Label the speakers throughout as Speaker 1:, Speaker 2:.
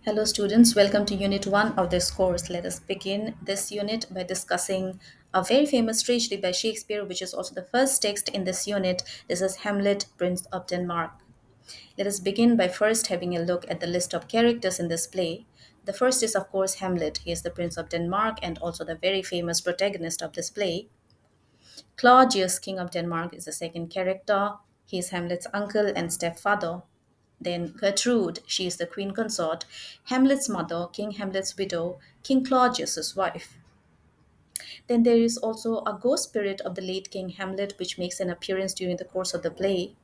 Speaker 1: Hello, students. Welcome to Unit 1 of this course. Let us begin this unit by discussing a very famous tragedy by Shakespeare, which is also the first text in this unit. This is Hamlet, Prince of Denmark. Let us begin by first having a look at the list of characters in this play. The first is, of course, Hamlet. He is the Prince of Denmark and also the very famous protagonist of this play. Claudius, King of Denmark, is the second character. He is Hamlet's uncle and stepfather. Then Gertrude, she is the queen consort, Hamlet's mother, King Hamlet's widow, King Claudius's wife. Then there is also a ghost spirit of the late King Hamlet, which makes an appearance during the course of the play.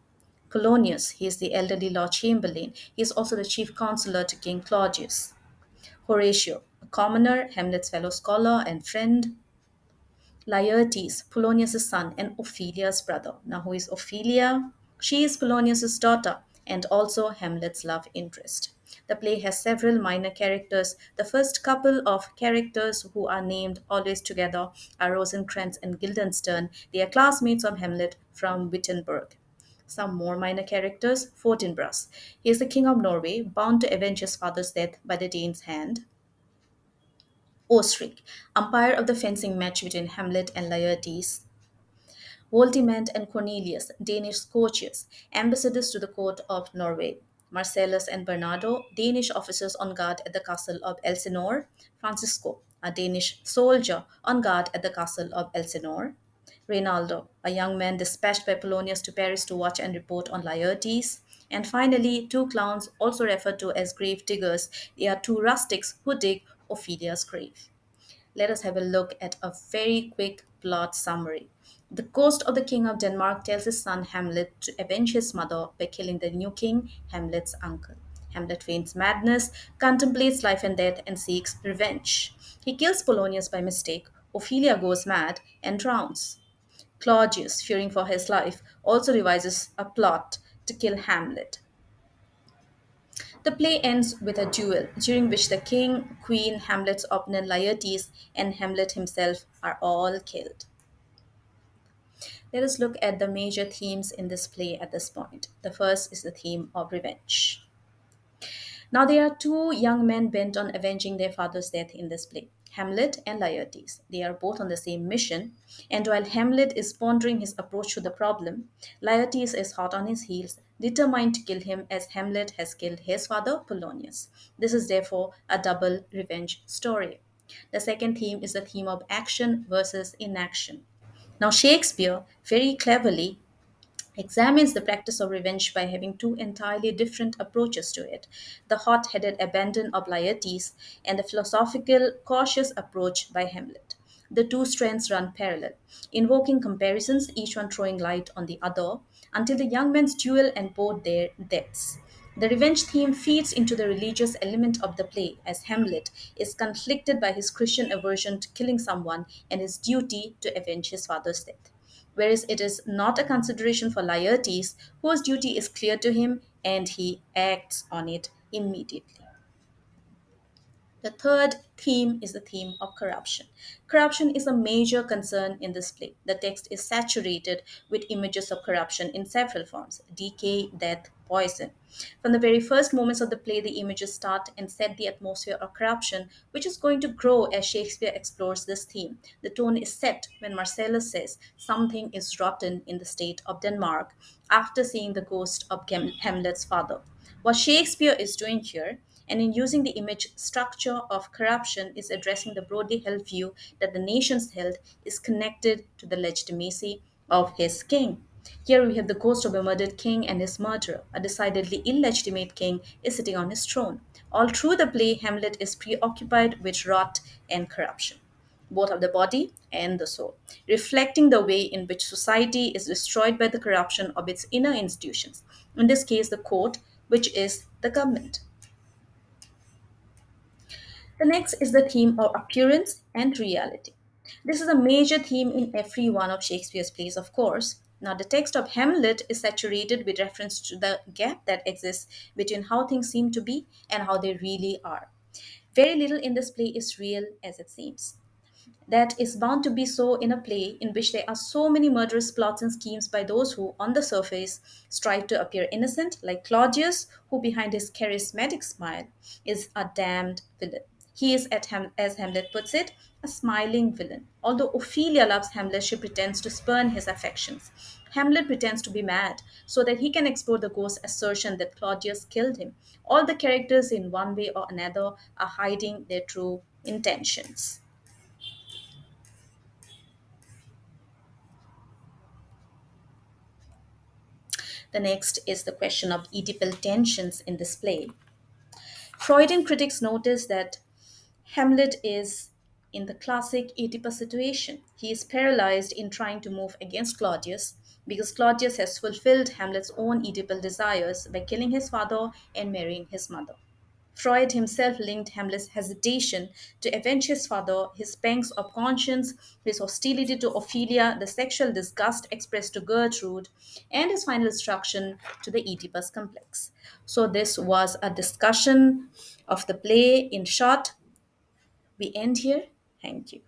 Speaker 1: Polonius, he is the elderly Lord Chamberlain. He is also the chief counselor to King Claudius. Horatio, a commoner, Hamlet's fellow scholar and friend. Laertes, Polonius' son, and Ophelia's brother. Now, who is Ophelia? She is Polonius' daughter and also Hamlet's love interest. The play has several minor characters. The first couple of characters who are named always together are Rosencrantz and Guildenstern. They are classmates of Hamlet from Wittenberg. Some more minor characters, Fortinbras. He is the king of Norway, bound to avenge his father's death by the Dane's hand. Osric, umpire of the fencing match between Hamlet and Laertes. Voldemant and Cornelius, Danish courtiers, ambassadors to the court of Norway. Marcellus and Bernardo, Danish officers on guard at the castle of Elsinore. Francisco, a Danish soldier on guard at the castle of Elsinore. Reynaldo, a young man dispatched by Polonius to Paris to watch and report on Laertes. And finally, two clowns, also referred to as grave diggers. They are two rustics who dig Ophelia's grave. Let us have a look at a very quick plot summary. The ghost of the King of Denmark tells his son Hamlet to avenge his mother by killing the new king, Hamlet's uncle. Hamlet feigns madness, contemplates life and death, and seeks revenge. He kills Polonius by mistake. Ophelia goes mad and drowns. Claudius, fearing for his life, also devises a plot to kill Hamlet. The play ends with a duel, during which the king, queen, Hamlet's opponent Laertes, and Hamlet himself are all killed. Let us look at the major themes in this play at this point. The first is the theme of revenge. Now, there are two young men bent on avenging their father's death in this play, Hamlet and Laertes. They are both on the same mission, and while Hamlet is pondering his approach to the problem, Laertes is hot on his heels, determined to kill him as Hamlet has killed his father, Polonius. This is therefore a double revenge story. The second theme is the theme of action versus inaction. Now, Shakespeare very cleverly examines the practice of revenge by having two entirely different approaches to it, the hot headed abandon of Laertes and the philosophical, cautious approach by Hamlet. The two strands run parallel, invoking comparisons, each one throwing light on the other, until the young men's duel and both their deaths. The revenge theme feeds into the religious element of the play, as Hamlet is conflicted by his Christian aversion to killing someone and his duty to avenge his father's death, whereas it is not a consideration for Laertes, whose duty is clear to him and he acts on it immediately. The third theme is the theme of corruption. Corruption is a major concern in this play. The text is saturated with images of corruption in several forms: decay, death, poison. From the very first moments of the play, the images start and set the atmosphere of corruption, which is going to grow as Shakespeare explores this theme. The tone is set when Marcellus says something is rotten in the state of Denmark after seeing the ghost of Hamlet's father. What Shakespeare is doing here, and in using the image structure of corruption, is addressing the broadly held view that the nation's health is connected to the legitimacy of his king. Here we have the ghost of a murdered king and his murderer. A decidedly illegitimate king is sitting on his throne. All through the play, Hamlet is preoccupied with rot and corruption, both of the body and the soul, reflecting the way in which society is destroyed by the corruption of its inner institutions, in this case, the court, which is the government. The next is the theme of appearance and reality. This is a major theme in every one of Shakespeare's plays, of course. Now, the text of Hamlet is saturated with reference to the gap that exists between how things seem to be and how they really are. Very little in this play is real as it seems. That is bound to be so in a play in which there are so many murderous plots and schemes by those who, on the surface, strive to appear innocent, like Claudius, who behind his charismatic smile is a damned villain. He is, as Hamlet puts it, a smiling villain. Although Ophelia loves Hamlet, she pretends to spurn his affections. Hamlet pretends to be mad so that he can explore the ghost's assertion that Claudius killed him. All the characters, in one way or another, are hiding their true intentions. The next is the question of Oedipal tensions in this play. Freudian critics notice that Hamlet is in the classic Oedipus situation. He is paralyzed in trying to move against Claudius because Claudius has fulfilled Hamlet's own Oedipal desires by killing his father and marrying his mother. Freud himself linked Hamlet's hesitation to avenge his father, his pangs of conscience, his hostility to Ophelia, the sexual disgust expressed to Gertrude, and his final destruction to the Oedipus complex. So, this was a discussion of the play. In short, we end here. Thank you.